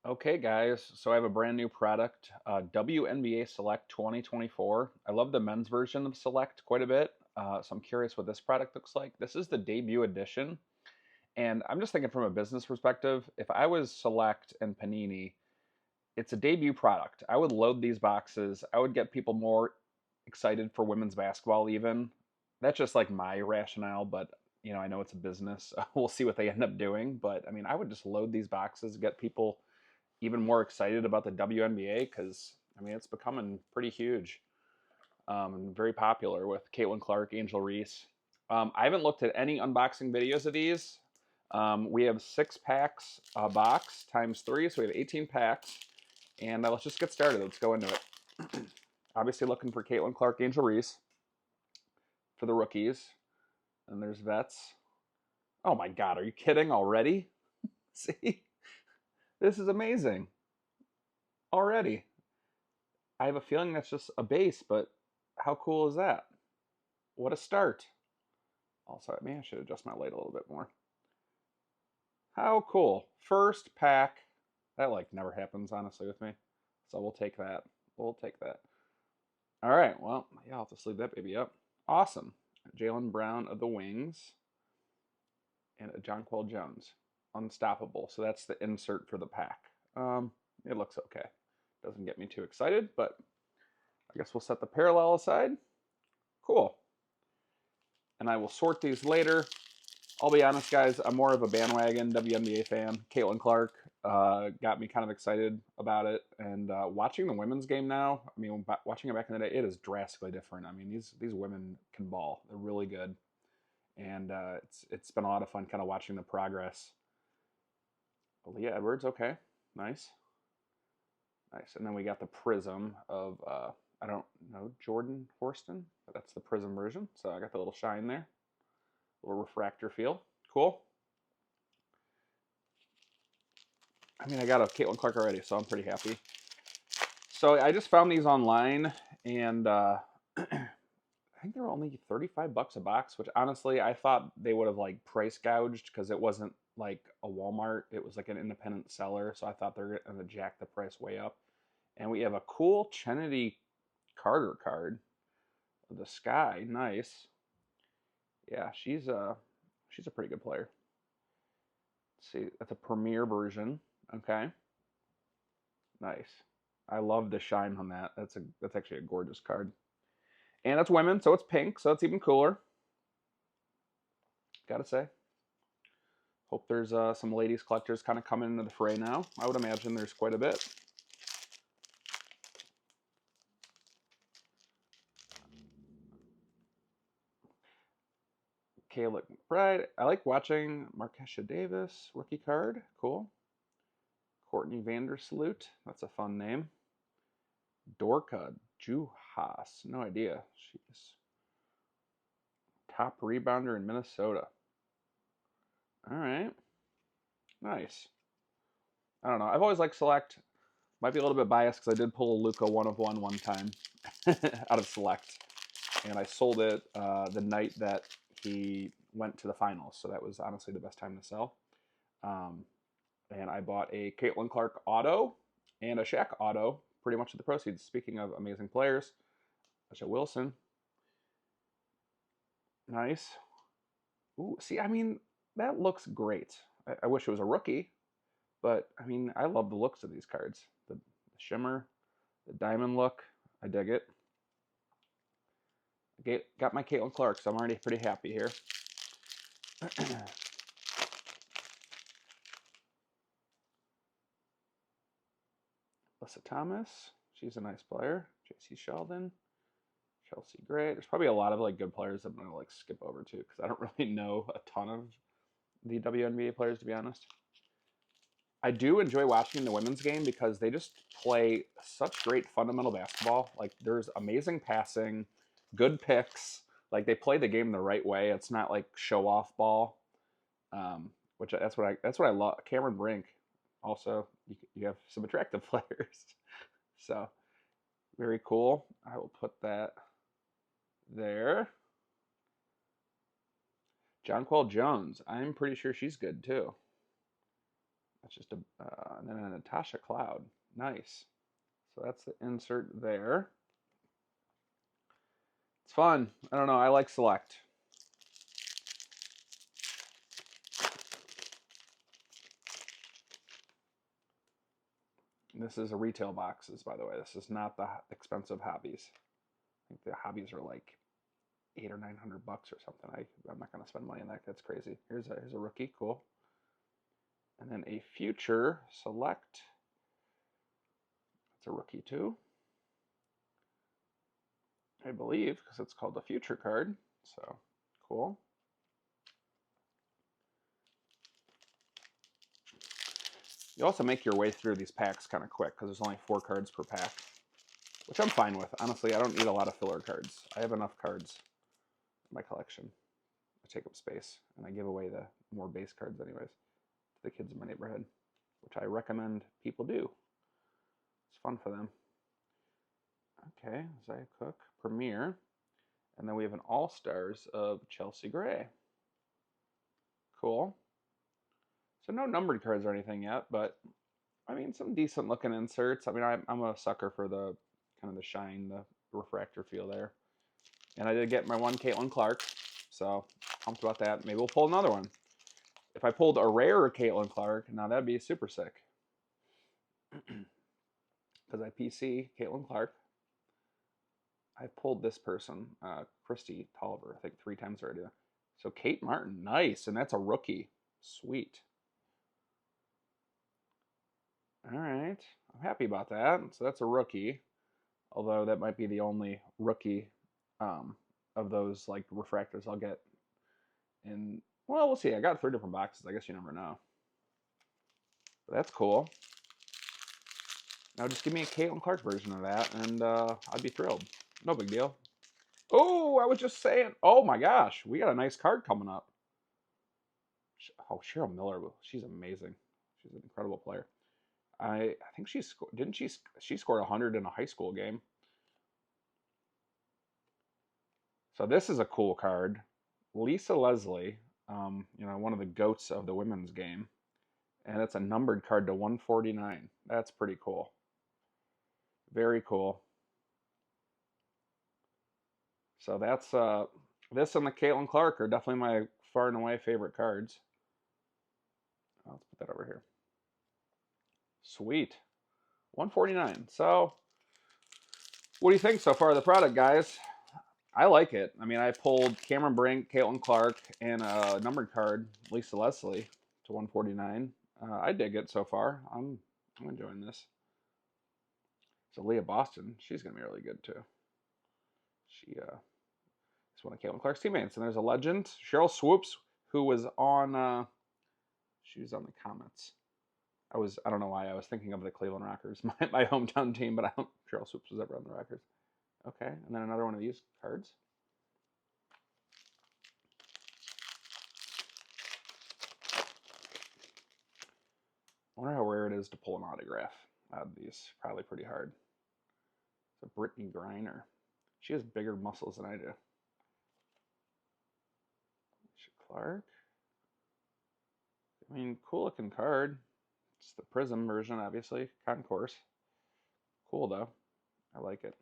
Okay, guys, so I have a brand new product, WNBA Select 2024. I love the men's version of Select quite a bit, so I'm curious what this product looks like. This is the debut edition, and I'm just thinking from a business perspective, if I was Select and Panini, it's a debut product. I would load these boxes. I would get people more excited for women's basketball even. That's just like my rationale, but I know it's a business. We'll see what they end up doing, but I mean, I would just load these boxes, get people even more excited about the WNBA because I mean it's becoming pretty huge and very popular with Caitlin Clark, Angel Reese. I haven't looked at any unboxing videos of these. We have 6 packs a box times 3, so we have 18 packs. And let's just get started. Let's go into it. Obviously looking for Caitlin Clark, Angel Reese for the rookies. And there's vets. Oh my God, are you kidding already? See? This is amazing. Already. I have a feeling that's just a base, but how cool is that? What a start. Also, maybe I should adjust my light a little bit more. How cool. First pack. That like never happens, honestly, with me. So we'll take that. We'll take that. All right, well, yeah, I'll have to sleeve that baby up. Awesome. Jalen Brown of the Wings and a Jonquel Jones. Unstoppable. So that's the insert for the pack. It looks okay. Doesn't get me too excited, but I guess we'll set the parallel aside. Cool. And I will sort these later. I'll be honest, guys, I'm more of a bandwagon WNBA fan. Caitlin Clark got me kind of excited about it. And watching the women's game now, I mean, watching it back in the day, it is drastically different. I mean, these women can ball. They're really good. And it's been a lot of fun kind of watching the progress. Leah Edwards, okay. Nice. Nice. And then we got the Prism of, I don't know, Jordan Horston. But that's the Prism version. So I got the little shine there. Little refractor feel. Cool. I mean, I got a Caitlin Clark already, so I'm pretty happy. So I just found these online, and I think they were only 35 bucks a box, which honestly, I thought they would have like price gouged because it wasn't like a Walmart. It was like an independent seller, so I thought they're going to jack the price way up. And we have a cool Chennedy Carter card of the Sky. Nice. Yeah, she's a pretty good player. Let's see, that's a premier version. Okay. Nice. I love the shine on that. That's actually a gorgeous card. And it's women, so it's pink, so it's even cooler. Gotta say. Hope there's some ladies collectors kind of coming into the fray now. I would imagine there's quite a bit. Kayla McBride. I like watching Markesha Davis, rookie card. Cool. Courtney Vandersloot. That's a fun name. Dorka Juhas. No idea. She's top rebounder in Minnesota. All right. Nice. I don't know. I've always liked Select. Might be a little bit biased because I did pull a Luca 1 of 1 one time out of Select. And I sold it the night that he went to the finals. So that was honestly the best time to sell. And I bought a Caitlin Clark auto and a Shaq auto, pretty much of the proceeds. Speaking of amazing players, Asha Wilson. Nice. Ooh, see, I mean, that looks great. I wish it was a rookie, but I mean, I love the looks of these cards. The shimmer, the diamond look, I dig it. Got my Caitlin Clark, so I'm already pretty happy here. Alyssa Thomas, she's a nice player. J.C. Sheldon, Chelsea Gray. There's probably a lot of like good players I'm gonna like skip over to because I don't really know a ton of the WNBA players, to be honest. I do enjoy watching the women's game because they just play such great fundamental basketball. Like there's amazing passing, good picks. Like they play the game the right way. It's not like show off ball, which that's what I love. Cameron Brink, also you have some attractive players, so very cool. I will put that there. Jonquel Jones, I'm pretty sure she's good too. That's just a, and then a Natasha Cloud. Nice. So that's the insert there. It's fun. I don't know. I like Select. This is a retail boxes, by the way. This is not the expensive hobbies. I think the hobbies are like $800 or $900 or something. I'm not gonna spend money on that. That's crazy. Here's a rookie, cool. And then a future select. It's a rookie too, I believe, because it's called the future card. So cool. You also make your way through these packs kind of quick because there's only 4 cards per pack, which I'm fine with. Honestly, I don't need a lot of filler cards. I have enough cards in my collection to take up space, and I give away the more base cards anyways to the kids in my neighborhood, which I recommend people do. It's fun for them. Okay, Zaya Cook, Premier, and then we have an All-Stars of Chelsea Gray. Cool. So no numbered cards or anything yet, but I mean some decent looking inserts. I mean I'm a sucker for the kind of the shine, the refractor feel there. And I did get my one Caitlin Clark, so pumped about that. Maybe we'll pull another one. If I pulled a rare Caitlin Clark, now that'd be super sick. Because I PC Caitlin Clark. I pulled this person, Christy Tolliver, I think 3 times already. So Kate Martin, nice, and that's a rookie. Sweet. All right, I'm happy about that. So that's a rookie, although that might be the only rookie of those like refractors I'll get. And well, we'll see. I got 3 different boxes. I guess you never know. But that's cool. Now just give me a Caitlin Clark version of that, and I'd be thrilled. No big deal. Oh, I was just saying. Oh my gosh, we got a nice card coming up. Oh, Cheryl Miller. She's amazing. She's an incredible player. I think she scored. Didn't she scored 100 in a high school game? So this is a cool card. Lisa Leslie, one of the goats of the women's game, and it's a numbered card to 149. That's pretty cool. Very cool. So that's this and the Caitlin Clark are definitely my far and away favorite cards. Let's put that over here. Sweet. 149. So what do you think so far of the product, guys? I like it. I mean, I pulled Cameron Brink, Caitlin Clark, and a numbered card, Lisa Leslie, to 149. I dig it so far. I'm enjoying this. So Leah Boston, she's gonna be really good too. She is one of Caitlin Clark's teammates, and there's a legend, Cheryl Swoops, who was on. She was on the Comets. I don't know why I was thinking of the Cleveland Rockers, my hometown team, but Cheryl Swoops was ever on the Rockers. Okay, and then another one of these cards. I wonder how rare it is to pull an autograph out of these. Probably pretty hard. It's a Brittany Griner. She has bigger muscles than I do. Clark. I mean, cool looking card. It's the Prism version, obviously. Concourse. Cool, though. I like it.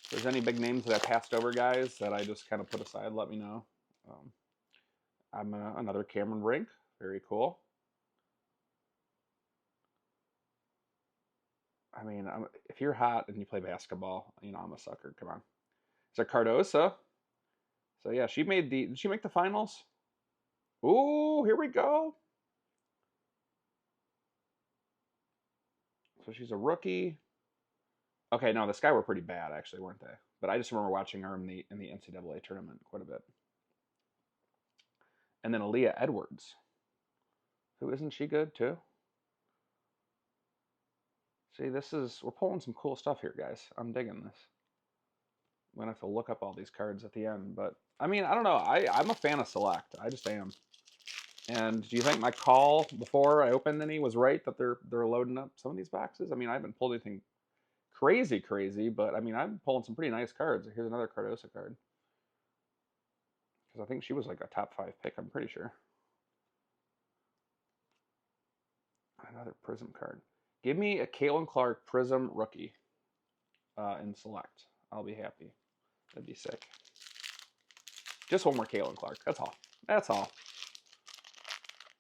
If there's any big names that I passed over, guys, that I just kind of put aside, let me know. I'm another Cameron Brink. Very cool. I mean, if you're hot and you play basketball, I'm a sucker. Come on. It's a Cardosa. So yeah, did she make the finals? Ooh, here we go. So she's a rookie. Okay, no, the Sky were pretty bad actually, weren't they? But I just remember watching her in the NCAA tournament quite a bit. And then Aaliyah Edwards. Who isn't she good too? See, we're pulling some cool stuff here, guys. I'm digging this. I'm gonna have to look up all these cards at the end, but I mean, I don't know. I'm a fan of Select. I just am. And do you think my call before I opened any was right that they're loading up some of these boxes? I mean, I haven't pulled anything crazy, but I mean, I'm pulling some pretty nice cards. Here's another Cardosa card. because I think she was like a top 5 pick, I'm pretty sure. Another Prism card. Give me a Caitlin Clark Prism rookie in Select. I'll be happy. That'd be sick. Just one more Caitlin Clark. That's all. That's all.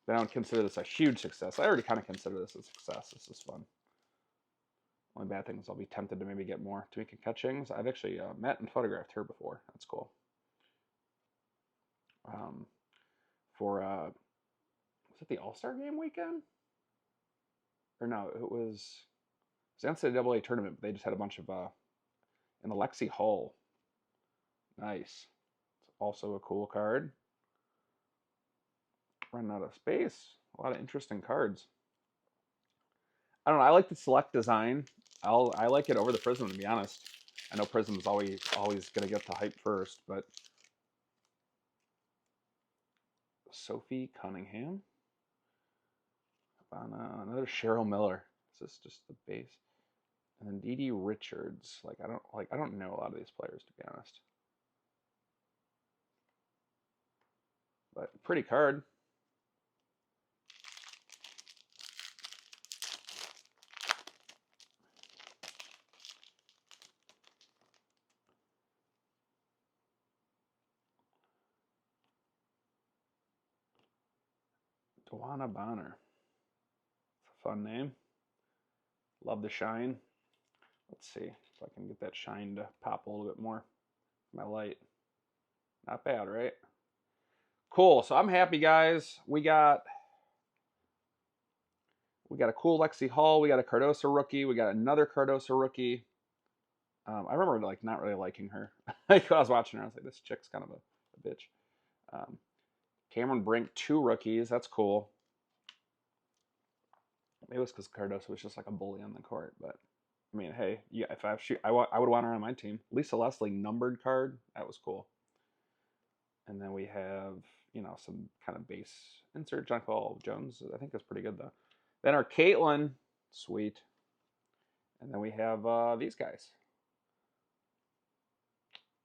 I don't consider this a huge success. I already kind of consider this a success. This is fun. Only bad thing is I'll be tempted to maybe get more Tamika Catchings. I've actually met and photographed her before. That's cool. Was it the All-Star Game weekend? Or no, it was the NCAA tournament. But they just had a bunch of in the Lexi Hall. Nice. It's also a cool card. Running out of space. A lot of interesting cards. I don't know. I like the Select design. I like it over the Prism, to be honest. I know Prism's always gonna get the hype first, but Sophie Cunningham. Another Cheryl Miller. Is this just the base? And then Dee Dee Richards. I don't know a lot of these players, to be honest. But pretty card. Dewana Bonner. It's a fun name. Love the shine. Let's see if I can get that shine to pop a little bit more. My light. Not bad, right? Cool. So I'm happy, guys. We got a cool Lexi Hall. We got a Cardoso rookie. We got another Cardoso rookie. I remember like not really liking her. Like when I was watching her, I was like, this chick's kind of a bitch. Cameron Brink, 2 rookies. That's cool. Maybe it was because Cardoso was just like a bully on the court, but I mean, hey, yeah, if I would want her on my team. Lisa Leslie numbered card. That was cool. And then we have, some kind of base insert. John Paul Jones, I think that's pretty good though. Then our Caitlin, sweet. And then we have these guys.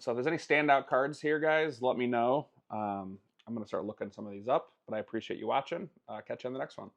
So if there's any standout cards here, guys, let me know. I'm going to start looking some of these up, but I appreciate you watching. Catch you on the next one.